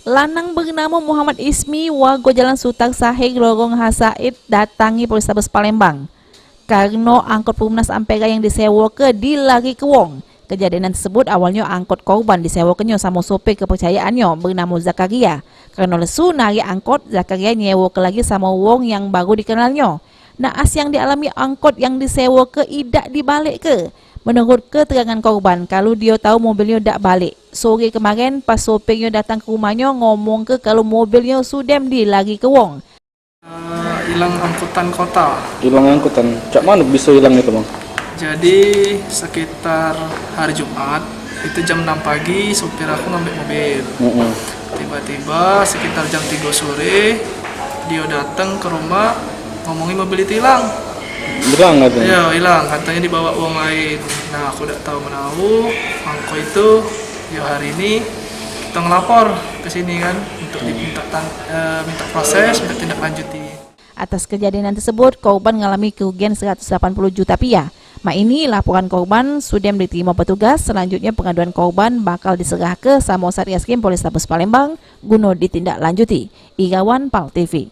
Lanang bernama Muhammad Ismi warga Jalan Sultan Sahid Lorong Hasaid datangi Polrestabes Palembang karena angkot Perumnas Ampera yang disewa ke dilari ke wong. Kejadian tersebut awalnya angkot korban disewa ke sama sopir kepercayaannya bernama Zakaria. Karena lesu narik angkot, Zakaria nyewa ke lagi sama wong yang baru dikenalnya. Naas yang dialami angkot yang disewa ke tidak dibalik ke. Menurut keterangan korban, kalau dia tahu mobilnya tak balik. Sore kemarin pas sopirnya datang ke rumahnya ngomong ke kalau mobilnya sudah dilari ke wong. Hilang angkutan kota. Hilang angkutan. Cak mana bisa hilang itu, Bang? Jadi sekitar hari Jumat itu jam 6 pagi sopir aku ngambil mobil. Tiba-tiba sekitar jam 3 sore dia datang ke rumah ngomongin mobil itu hilang. Hilang katanya? Ya hilang, katanya dibawa uang lain. Nah aku udah tahu menahu angko itu ya hari ini kita ngelapor ke sini kan untuk minta proses, minta tindak lanjuti. Atas kejadian tersebut, korban mengalami kerugian 180 juta rupiah. Ini laporan korban sudah diterima petugas. Selanjutnya pengaduan korban bakal diserah ke Samosa Riaskim Polrestabes Palembang guna ditindaklanjuti. Irawan PAL TV.